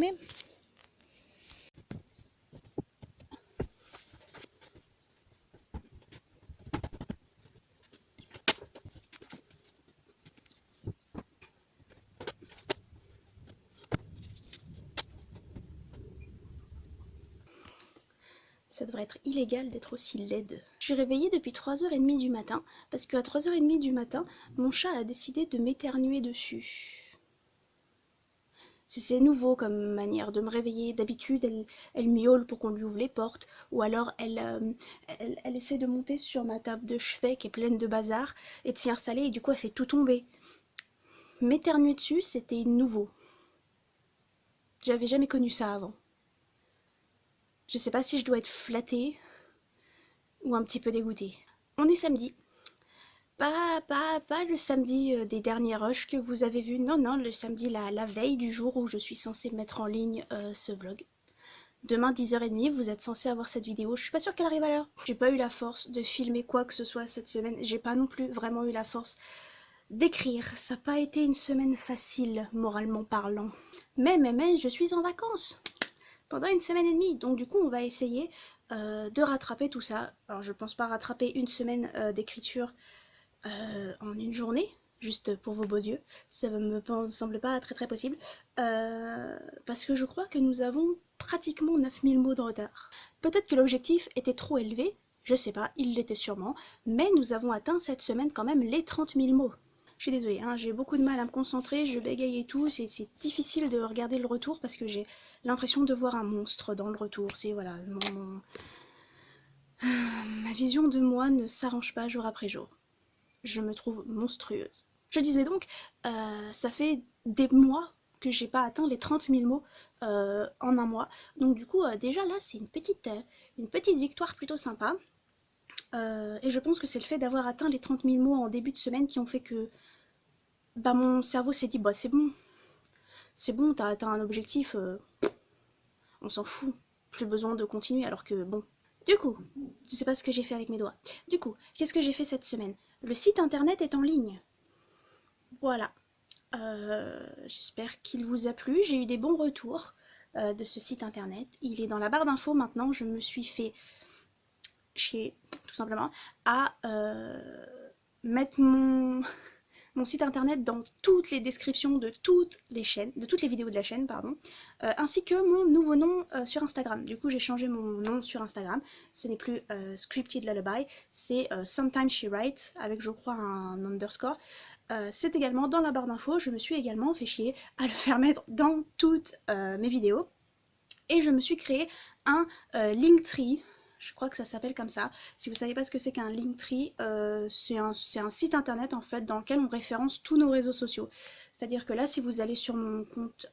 rythmé. Ça devrait être illégal d'être aussi laide. Je suis réveillée depuis 3h30 du matin, parce qu'à 3h30 du matin, mon chat a décidé de m'éternuer dessus. C'est nouveau comme manière de me réveiller. D'habitude, elle miaule pour qu'on lui ouvre les portes, ou alors elle essaie de monter sur ma table de chevet qui est pleine de bazar, et de s'y installer, et du coup elle fait tout tomber. M'éternuer dessus, c'était nouveau. J'avais jamais connu ça avant. Je sais pas si je dois être flattée ou un petit peu dégoûtée. On est samedi. Pas le samedi des derniers rushs que vous avez vu, non, le samedi la veille du jour où je suis censée mettre en ligne ce vlog. Demain 10h30, vous êtes censé avoir cette vidéo, je suis pas sûre qu'elle arrive à l'heure. J'ai pas eu la force de filmer quoi que ce soit cette semaine, j'ai pas non plus vraiment eu la force d'écrire, ça n'a pas été une semaine facile, moralement parlant. Mais, je suis en vacances pendant une semaine et demie, donc du coup on va essayer de rattraper tout ça. Alors je pense pas rattraper une semaine d'écriture en une journée, juste pour vos beaux yeux, ça me semble pas très possible, parce que je crois que nous avons pratiquement 9000 mots de retard. Peut-être que l'objectif était trop élevé, je sais pas, il l'était sûrement, mais nous avons atteint cette semaine quand même les 30 000 mots. Je suis désolée, hein, j'ai beaucoup de mal à me concentrer, je bégaye et tout, c'est difficile de regarder le retour parce que j'ai l'impression de voir un monstre dans le retour, c'est voilà, ma vision de moi ne s'arrange pas jour après jour. Je me trouve monstrueuse. Je disais donc, ça fait des mois que j'ai pas atteint les 30 000 mots en un mois. Donc du coup, déjà là, c'est une petite victoire plutôt sympa. Et je pense que c'est le fait d'avoir atteint les 30 000 mots en début de semaine qui ont fait que bah, mon cerveau s'est dit, bah c'est bon, t'as atteint un objectif, on s'en fout, plus besoin de continuer alors que bon. Du coup, je sais pas ce que j'ai fait avec mes doigts. Du coup, qu'est-ce que j'ai fait cette semaine? Le site internet est en ligne. Voilà. J'espère qu'il vous a plu. J'ai eu des bons retours de ce site internet. Il est dans la barre d'infos maintenant. Je me suis fait chier, tout simplement, à mettre mon site internet dans toutes les descriptions de toutes les chaînes, de toutes les vidéos de la chaîne, pardon, ainsi que mon nouveau nom sur Instagram. Du coup, j'ai changé mon nom sur Instagram. Ce n'est plus Scripted Lullaby, c'est Sometimes She Writes, avec je crois un underscore. C'est également dans la barre d'infos. Je me suis également fait chier à le faire mettre dans toutes mes vidéos. Et je me suis créé un Linktree. Je crois que ça s'appelle comme ça. Si vous ne savez pas ce que c'est qu'un Linktree, c'est un site internet en fait dans lequel on référence tous nos réseaux sociaux. C'est-à-dire que là, si vous allez sur mon compte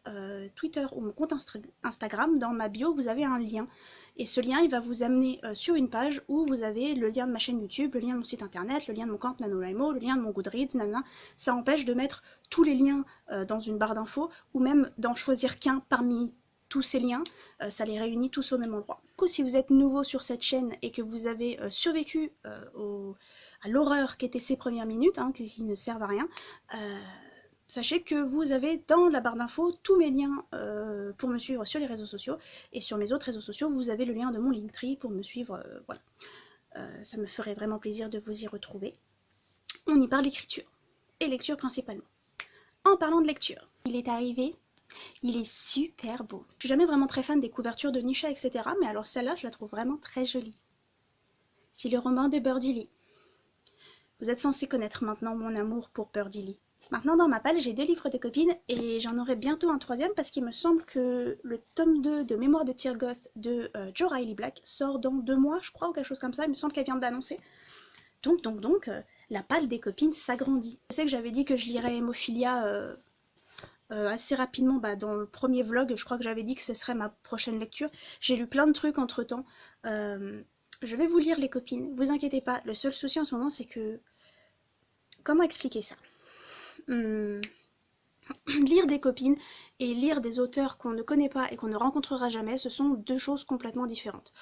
Twitter ou mon compte Instagram, dans ma bio, vous avez un lien. Et ce lien, il va vous amener sur une page où vous avez le lien de ma chaîne YouTube, le lien de mon site internet, le lien de mon compte NaNoWriMo, le lien de mon Goodreads, nanana. Ça empêche de mettre tous les liens dans une barre d'infos ou même d'en choisir qu'un parmi tous ces liens, ça les réunit tous au même endroit. Du coup, si vous êtes nouveau sur cette chaîne et que vous avez survécu à l'horreur qu'étaient ces premières minutes, hein, qui ne servent à rien, sachez que vous avez dans la barre d'infos tous mes liens pour me suivre sur les réseaux sociaux, et sur mes autres réseaux sociaux, vous avez le lien de mon Linktree pour me suivre, voilà. Ça me ferait vraiment plaisir de vous y retrouver. On y parle écriture, et lecture principalement. En parlant de lecture, il est arrivé. Il est super beau. Je suis jamais vraiment très fan des couvertures de Nisha, etc. Mais alors celle-là, je la trouve vraiment très jolie. C'est le roman de Birdie Lee. Vous êtes censés connaître maintenant mon amour pour Birdie Lee. Maintenant dans ma palle, j'ai 2 livres de copines et j'en aurai bientôt un 3e parce qu'il me semble que le tome 2 de Mémoire de Tirgoth de Jo Riley Black sort dans 2 mois, je crois, ou quelque chose comme ça. Il me semble qu'elle vient de l'annoncer. Donc, la palle des copines s'agrandit. Je sais que j'avais dit que je lirais Hémophilia assez rapidement, dans le premier vlog, je crois que j'avais dit que ce serait ma prochaine lecture. J'ai lu plein de trucs entre temps. Je vais vous lire les copines, vous inquiétez pas. Le seul souci en ce moment, c'est que... Comment expliquer ça? Lire des copines et lire des auteurs qu'on ne connaît pas et qu'on ne rencontrera jamais, ce sont 2 choses complètement différentes.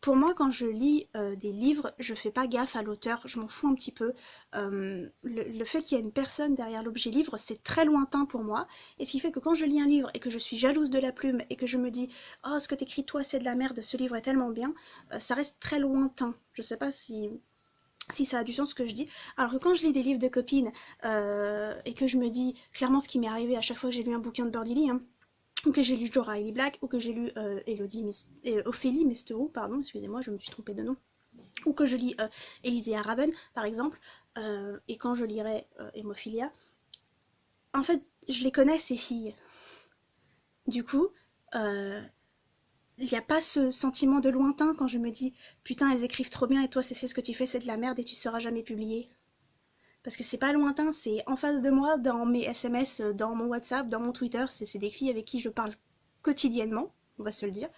Pour moi, quand je lis des livres, je fais pas gaffe à l'auteur, je m'en fous un petit peu. Le fait qu'il y ait une personne derrière l'objet livre, c'est très lointain pour moi. Et ce qui fait que quand je lis un livre et que je suis jalouse de la plume et que je me dis «Oh, ce que t'écris toi, c'est de la merde, ce livre est tellement bien», ça reste très lointain. Je sais pas si ça a du sens ce que je dis. Alors que quand je lis des livres de copines et que je me dis clairement ce qui m'est arrivé à chaque fois que j'ai lu un bouquin de Birdie Lee, hein, ou que j'ai lu Jorah Ellie Black, ou que j'ai lu Ophélie Mesterou, pardon, excusez-moi, je me suis trompée de nom, ou que je lis Élisée Raven, par exemple, et quand je lirai Hémophilia, en fait, je les connais, ces filles. Du coup, il n'y a pas ce sentiment de lointain quand je me dis putain, elles écrivent trop bien et toi, c'est ce que tu fais, c'est de la merde et tu seras jamais publié. Parce que c'est pas lointain, c'est en face de moi, dans mes SMS, dans mon WhatsApp, dans mon Twitter, c'est des filles avec qui je parle quotidiennement, on va se le dire,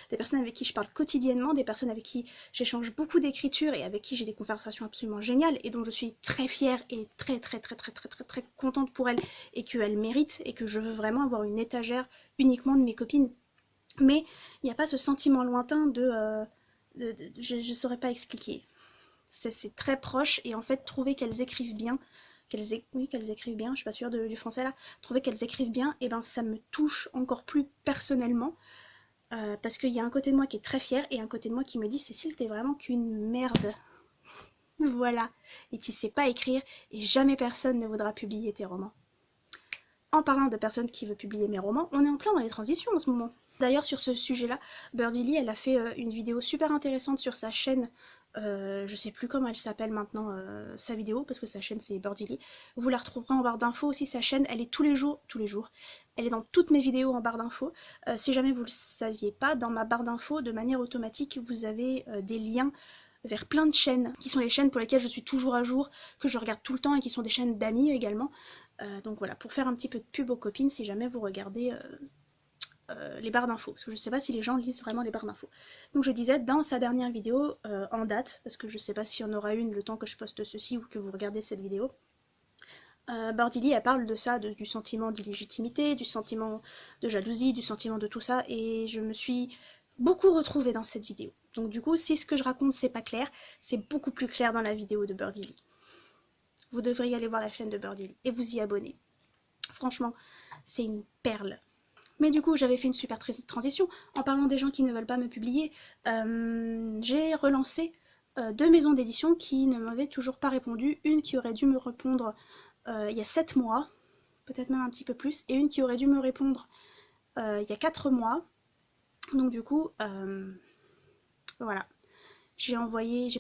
des personnes avec qui je parle quotidiennement, des personnes avec qui j'échange beaucoup d'écriture et avec qui j'ai des conversations absolument géniales et dont je suis très fière et très contente pour elles et qu'elles méritent et que je veux vraiment avoir une étagère uniquement de mes copines. Mais il n'y a pas ce sentiment lointain je ne saurais pas expliquer. C'est très proche et en fait trouver qu'elles écrivent bien, qu'elles écrivent bien, je suis pas sûre du français là, trouver qu'elles écrivent bien, et ben ça me touche encore plus personnellement parce qu'il y a un côté de moi qui est très fier et un côté de moi qui me dit Cécile, t'es vraiment qu'une merde. Voilà, et tu sais pas écrire et jamais personne ne voudra publier tes romans. En parlant de personnes qui veulent publier mes romans, on est en plein dans les transitions en ce moment. D'ailleurs, sur ce sujet-là, Birdie Lee, elle a fait une vidéo super intéressante sur sa chaîne. Je sais plus comment elle s'appelle maintenant, sa vidéo, parce que sa chaîne c'est Birdie Lee. Vous la retrouverez en barre d'infos aussi, sa chaîne, elle est tous les jours. Elle est dans toutes mes vidéos en barre d'infos. Si jamais vous le saviez pas, dans ma barre d'infos, de manière automatique, vous avez des liens vers plein de chaînes, qui sont les chaînes pour lesquelles je suis toujours à jour, que je regarde tout le temps et qui sont des chaînes d'amis également. Donc voilà, pour faire un petit peu de pub aux copines, si jamais vous regardez les barres d'infos, parce que je sais pas si les gens lisent vraiment les barres d'infos. Donc je disais, dans sa dernière vidéo, en date, parce que je sais pas s'il y en aura une le temps que je poste ceci ou que vous regardez cette vidéo, Birdie Lee, elle parle de ça, du sentiment d'illégitimité, du sentiment de jalousie, du sentiment de tout ça, et je me suis beaucoup retrouvée dans cette vidéo. Donc du coup, si ce que je raconte c'est pas clair, c'est beaucoup plus clair dans la vidéo de Birdie Lee. Vous devriez aller voir la chaîne de Birdie Lee et vous y abonner. Franchement, c'est une perle. Mais du coup, j'avais fait une super transition. En parlant des gens qui ne veulent pas me publier, j'ai relancé 2 maisons d'édition qui ne m'avaient toujours pas répondu. Une qui aurait dû me répondre il y a 7 mois, peut-être même un petit peu plus, et une qui aurait dû me répondre il y a 4 mois. Donc du coup, voilà. J'ai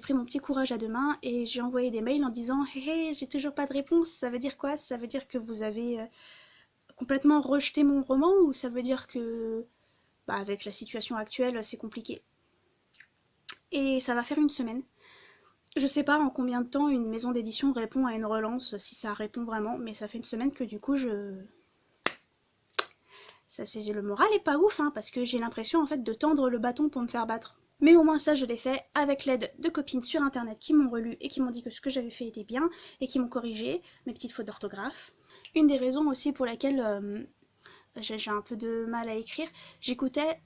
pris mon petit courage à deux mains et j'ai envoyé des mails en disant « Hé hé, j'ai toujours pas de réponse, ça veut dire quoi? Ça veut dire que vous avez complètement rejeté mon roman ou ça veut dire que, bah, avec la situation actuelle, c'est compliqué ?» Et ça va faire une semaine. Je sais pas en combien de temps une maison d'édition répond à une relance, si ça répond vraiment, mais ça fait une semaine que du coup le moral est pas ouf, hein, parce que j'ai l'impression en fait de tendre le bâton pour me faire battre. Mais au moins ça je l'ai fait avec l'aide de copines sur internet qui m'ont relu et qui m'ont dit que ce que j'avais fait était bien et qui m'ont corrigé mes petites fautes d'orthographe. Une des raisons aussi pour laquelle j'ai un peu de mal à écrire, j'écoutais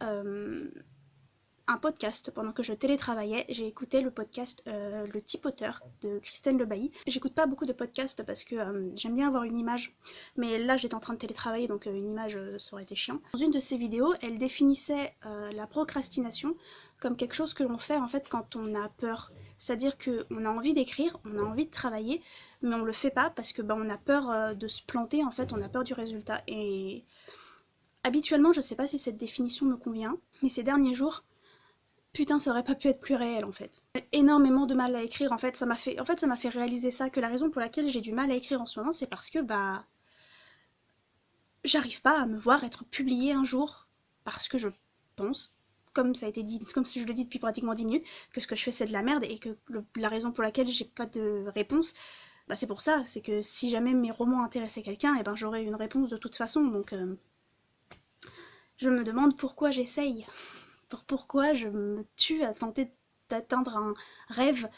un podcast pendant que je télétravaillais. J'ai écouté le podcast Le Tipoteur de Christine Le Bailly. J'écoute pas beaucoup de podcasts parce que j'aime bien avoir une image, mais là j'étais en train de télétravailler donc une image ça aurait été chiant. Dans une de ses vidéos, elle définissait la procrastination comme quelque chose que l'on fait en fait quand on a peur. C'est-à-dire qu'on a envie d'écrire, on a envie de travailler, mais on le fait pas parce que on a peur de se planter, en fait on a peur du résultat. Et habituellement je sais pas si cette définition me convient, mais ces derniers jours, putain, ça aurait pas pu être plus réel en fait. J'ai énormément de mal à écrire, en fait, ça m'a fait réaliser ça, que la raison pour laquelle j'ai du mal à écrire en ce moment, c'est parce que j'arrive pas à me voir être publiée un jour, parce que je pense, comme ça a été dit, comme si je le dis depuis pratiquement 10 minutes, que ce que je fais c'est de la merde et que la raison pour laquelle j'ai pas de réponse, c'est pour ça, c'est que si jamais mes romans intéressaient quelqu'un, et j'aurais une réponse de toute façon, donc je me demande pourquoi j'essaye. Pourquoi je me tue à tenter d'atteindre un rêve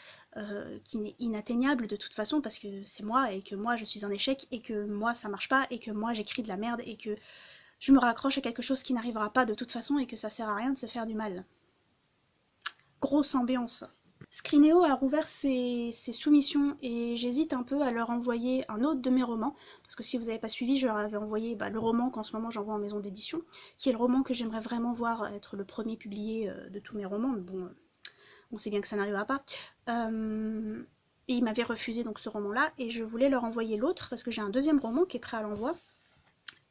qui n'est inatteignable de toute façon parce que c'est moi et que moi je suis un échec et que moi ça marche pas et que moi j'écris de la merde et que je me raccroche à quelque chose qui n'arrivera pas de toute façon et que ça sert à rien de se faire du mal. grosse ambiance. Screenéo a rouvert ses soumissions et j'hésite un peu à leur envoyer un autre de mes romans, parce que si vous n'avez pas suivi, je leur avais envoyé le roman qu'en ce moment j'envoie en maison d'édition, qui est le roman que j'aimerais vraiment voir être le premier publié de tous mes romans, mais bon, on sait bien que ça n'arrivera pas. Et ils m'avaient refusé donc ce roman-là, et je voulais leur envoyer l'autre, parce que j'ai un deuxième roman qui est prêt à l'envoi,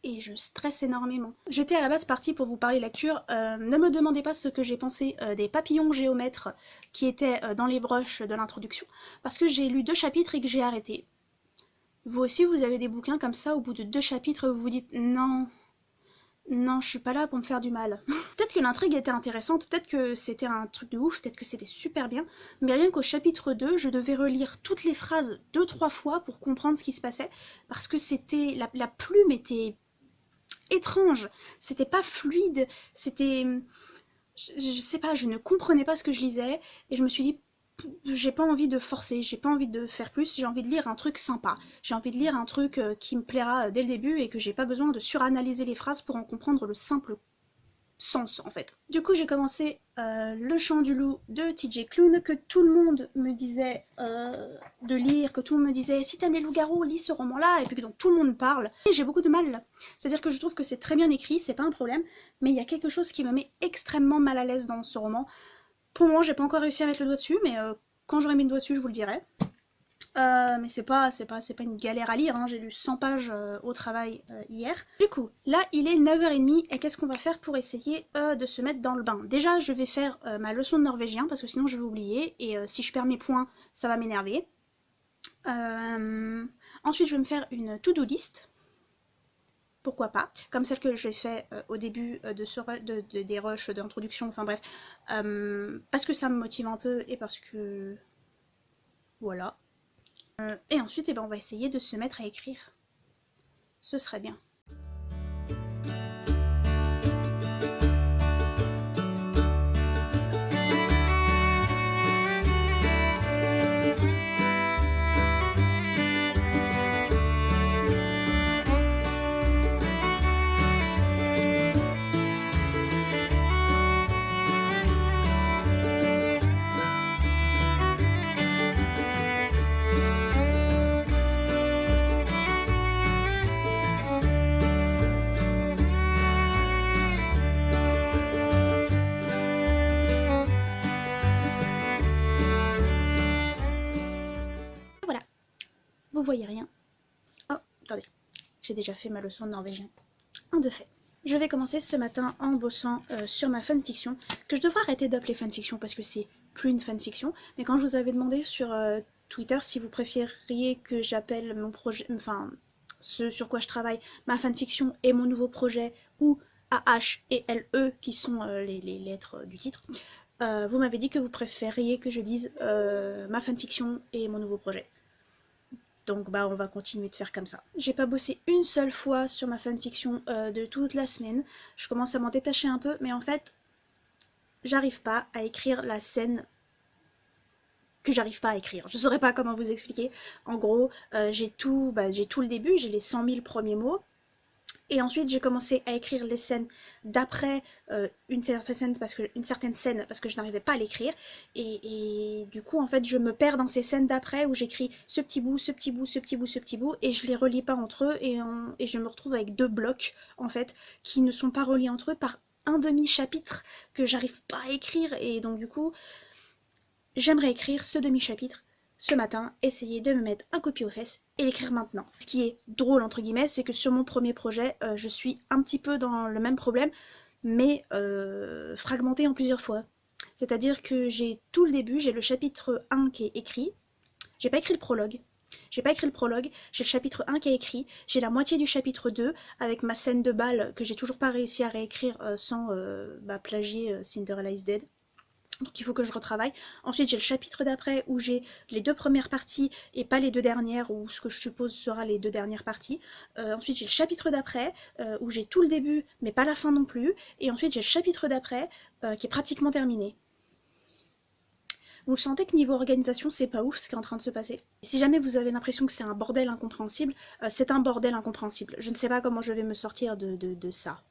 et je stresse énormément. J'étais à la base partie pour vous parler lecture, ne me demandez pas ce que j'ai pensé des papillons géomètres qui étaient dans les broches de l'introduction, parce que j'ai lu 2 chapitres et que j'ai arrêté. Vous aussi, vous avez des bouquins comme ça, au bout de 2 chapitres, vous vous dites « Non, non, je suis pas là pour me faire du mal. » Peut-être que l'intrigue était intéressante, peut-être que c'était un truc de ouf, peut-être que c'était super bien, mais rien qu'au chapitre 2, je devais relire toutes les phrases 2-3 fois pour comprendre ce qui se passait, parce que c'était... la plume était étrange, c'était pas fluide, c'était... Je sais pas, je ne comprenais pas ce que je lisais, et je me suis dit, j'ai pas envie de forcer, j'ai pas envie de faire plus, j'ai envie de lire un truc sympa, j'ai envie de lire un truc qui me plaira dès le début, et que j'ai pas besoin de suranalyser les phrases pour en comprendre le simple sens en fait. Du coup j'ai commencé Le Chant du Loup de TJ Klune, que tout le monde me disait de lire, que tout le monde me disait si t'aimes les loups-garous, lis ce roman là, et puis que donc tout le monde parle. Et j'ai beaucoup de mal, c'est-à-dire que je trouve que c'est très bien écrit, c'est pas un problème, mais il y a quelque chose qui me met extrêmement mal à l'aise dans ce roman. Pour le moment j'ai pas encore réussi à mettre le doigt dessus, mais quand j'aurai mis le doigt dessus je vous le dirai. Mais c'est pas une galère à lire, hein. J'ai lu 100 pages au travail hier. Du coup, là il est 9h30 et qu'est-ce qu'on va faire pour essayer de se mettre dans le bain? Déjà je vais faire ma leçon de norvégien parce que sinon je vais oublier et si je perds mes points ça va m'énerver. Ensuite je vais me faire une to-do list. Pourquoi pas, comme celle que j'ai fait au début des rushs d'introduction, enfin bref, parce que ça me motive un peu et parce que... voilà. Et ensuite, on va essayer de se mettre à écrire. Ce serait bien. Voilà, vous voyez rien. Oh, attendez, j'ai déjà fait ma leçon de norvégien. Un de fait. Je vais commencer ce matin en bossant sur ma fanfiction, que je devrais arrêter d'appeler fanfiction parce que c'est plus une fanfiction, mais quand je vous avais demandé sur Twitter si vous préfériez que j'appelle mon projet, enfin, ce sur quoi je travaille, ma fanfiction et mon nouveau projet, ou AH et LE qui sont les lettres du titre, vous m'avez dit que vous préfériez que je dise ma fanfiction et mon nouveau projet. Donc on va continuer de faire comme ça. J'ai pas bossé une seule fois sur ma fanfiction de toute la semaine. Je commence à m'en détacher un peu, mais en fait, j'arrive pas à écrire la scène que j'arrive pas à écrire. Je saurais pas comment vous expliquer. En gros, j'ai tout le début, j'ai les 100 000 premiers mots. Et ensuite j'ai commencé à écrire les scènes d'après une certaine scène parce que je n'arrivais pas à l'écrire et du coup en fait je me perds dans ces scènes d'après où j'écris ce petit bout, ce petit bout, ce petit bout, ce petit bout et je les relie pas entre eux et je me retrouve avec 2 blocs en fait qui ne sont pas reliés entre eux par un demi-chapitre que j'arrive pas à écrire et donc du coup j'aimerais écrire ce demi-chapitre ce matin, essayer de me mettre un coup de pied aux fesses et l'écrire maintenant. Ce qui est drôle entre guillemets, c'est que sur mon premier projet, je suis un petit peu dans le même problème, mais fragmenté en plusieurs fois. C'est-à-dire que j'ai tout le début, j'ai le chapitre 1 qui est écrit, j'ai pas écrit le prologue. J'ai le chapitre 1 qui est écrit, j'ai la moitié du chapitre 2 avec ma scène de bal que j'ai toujours pas réussi à réécrire sans plagier Cinderella is Dead. Donc il faut que je retravaille. Ensuite j'ai le chapitre d'après où j'ai les 2 premières parties et pas les 2 dernières, ou ce que je suppose sera les 2 dernières parties. Ensuite j'ai le chapitre d'après où j'ai tout le début mais pas la fin non plus. Et ensuite j'ai le chapitre d'après qui est pratiquement terminé. Vous sentez que niveau organisation c'est pas ouf ce qui est en train de se passer. Et si jamais vous avez l'impression que c'est un bordel incompréhensible, c'est un bordel incompréhensible. Je ne sais pas comment je vais me sortir de ça.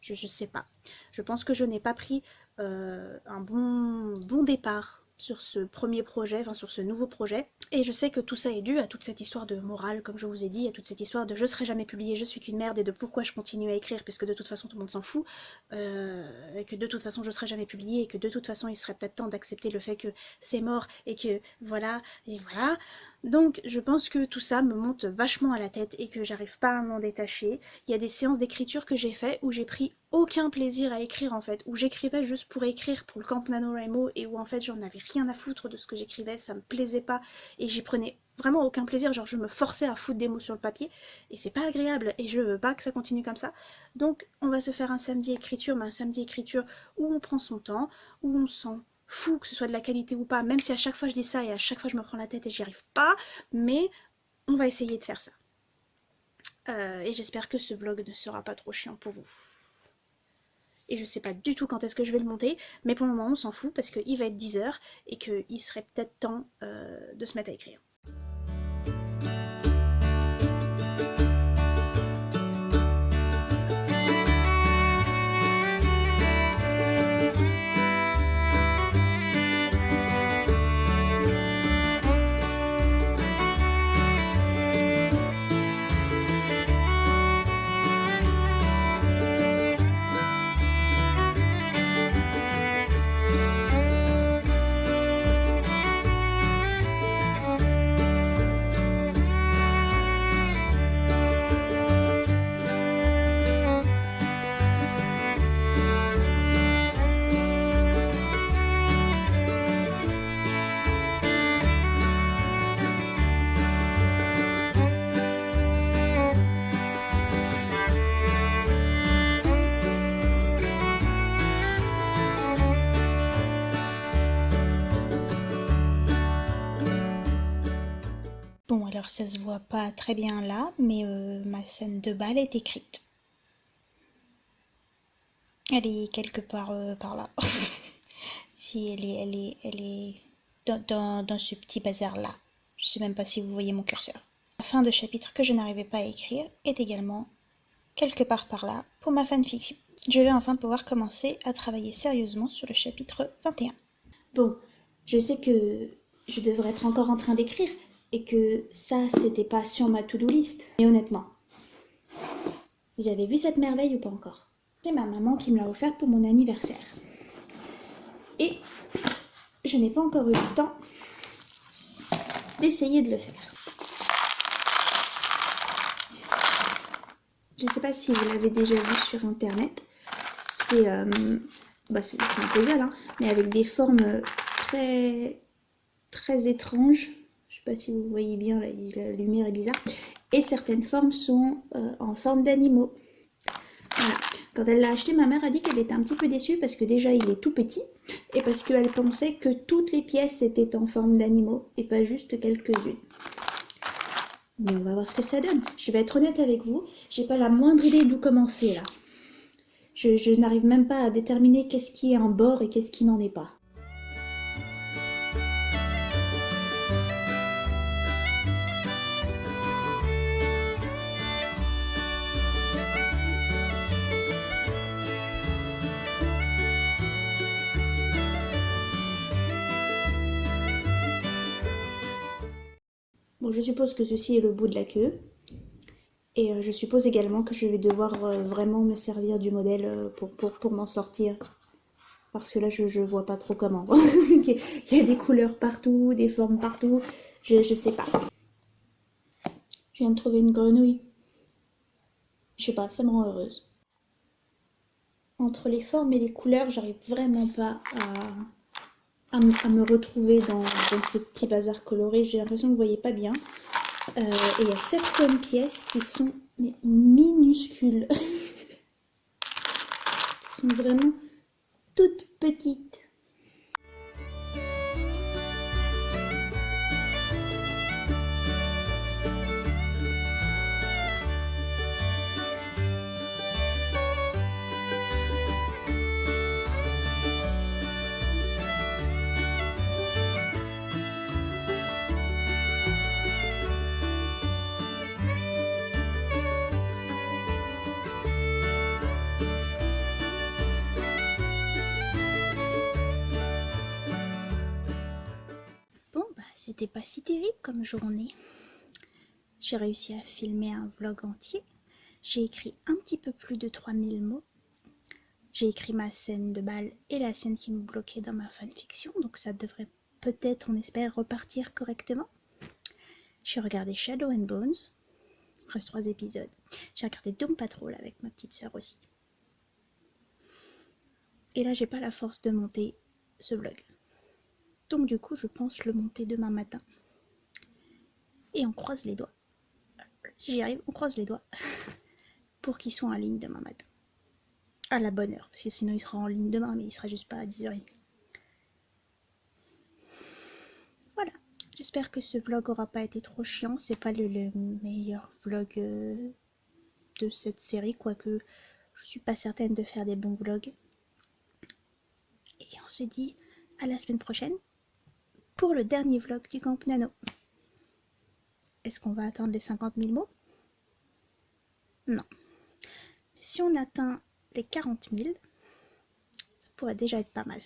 Je sais pas. Je pense que je n'ai pas pris un bon départ sur ce premier projet, enfin sur ce nouveau projet. Et je sais que tout ça est dû à toute cette histoire de morale, comme je vous ai dit, à toute cette histoire de je serai jamais publié, je suis qu'une merde, et de pourquoi je continue à écrire, puisque de toute façon tout le monde s'en fout, et que de toute façon je serai jamais publié, et que de toute façon il serait peut-être temps d'accepter le fait que c'est mort, et que voilà, et voilà. Donc je pense que tout ça me monte vachement à la tête, et que j'arrive pas à m'en détacher. Il y a des séances d'écriture que j'ai fait où j'ai pris aucun plaisir à écrire en fait, où j'écrivais juste pour écrire pour le Camp NaNoWriMo et où en fait j'en avais rien à foutre de ce que j'écrivais, ça me plaisait pas et j'y prenais vraiment aucun plaisir, genre je me forçais à foutre des mots sur le papier et c'est pas agréable et je veux pas que ça continue comme ça. Donc on va se faire un samedi écriture, mais un samedi écriture où on prend son temps, où on s'en fout que ce soit de la qualité ou pas, même si à chaque fois je dis ça et à chaque fois je me prends la tête et j'y arrive pas, mais on va essayer de faire ça. Et j'espère que ce vlog ne sera pas trop chiant pour vous. Et je sais pas du tout quand est-ce que je vais le monter, mais pour le moment on s'en fout parce qu'il va être 10h et qu'il serait peut-être temps de se mettre à écrire. Bon, alors ça se voit pas très bien là, mais ma scène de bal est écrite. Elle est quelque part par là. Si elle est dans ce petit bazar là. Je sais même pas si vous voyez mon curseur. La fin de chapitre que je n'arrivais pas à écrire est également quelque part par là pour ma fanfiction. Je vais enfin pouvoir commencer à travailler sérieusement sur le chapitre 21. Bon, je sais que je devrais être encore en train d'écrire et que ça, c'était pas sur ma to-do list. Mais honnêtement, vous avez vu cette merveille ou pas encore? C'est ma maman qui me l'a offert pour mon anniversaire. Et je n'ai pas encore eu le temps d'essayer de le faire. Je ne sais pas si vous l'avez déjà vu sur internet. C'est un puzzle, hein, mais avec des formes très étranges. Je sais pas si vous voyez bien, la lumière est bizarre. Et certaines formes sont en forme d'animaux. Voilà. Quand elle l'a acheté, ma mère a dit qu'elle était un petit peu déçue parce que déjà il est tout petit et parce qu'elle pensait que toutes les pièces étaient en forme d'animaux et pas juste quelques-unes. Mais on va voir ce que ça donne. Je vais être honnête avec vous, j'ai pas la moindre idée d'où commencer là. Je n'arrive même pas à déterminer qu'est-ce qui est un bord et qu'est-ce qui n'en est pas. Bon, je suppose que ceci est le bout de la queue. Et je suppose également que je vais devoir vraiment me servir du modèle pour m'en sortir. Parce que là, je vois pas trop comment. Il y a des couleurs partout, des formes partout. Je sais pas. Je viens de trouver une grenouille. Je sais pas, ça me rend heureuse. Entre les formes et les couleurs, j'arrive vraiment pas à me retrouver dans ce petit bazar coloré. J'ai l'impression que vous voyez pas bien. Et il y a certaines pièces qui sont minuscules. Qui sont vraiment toutes petites. c'était pas si terrible comme journée. J'ai réussi à filmer un vlog entier. J'ai écrit un petit peu plus de 3000 mots. J'ai écrit ma scène de bal et la scène qui me bloquait dans ma fanfiction, donc ça devrait peut-être, on espère, repartir correctement. J'ai regardé Shadow and Bones, il reste 3 épisodes. J'ai regardé Doom Patrol avec ma petite sœur aussi. Et là, j'ai pas la force de monter ce vlog. Donc du coup, je pense le monter demain matin. Et on croise les doigts. Si j'y arrive, on croise les doigts. Pour qu'il soit en ligne demain matin. À la bonne heure, parce que sinon il sera en ligne demain, mais il sera juste pas à 10h30. Voilà. J'espère que ce vlog aura pas été trop chiant. C'est pas le meilleur vlog de cette série, quoique je suis pas certaine de faire des bons vlogs. Et on se dit à la semaine prochaine pour le dernier vlog du Camp Nano. Est-ce qu'on va atteindre les 50 000 mots? Non. Mais si on atteint les 40 000, ça pourrait déjà être pas mal.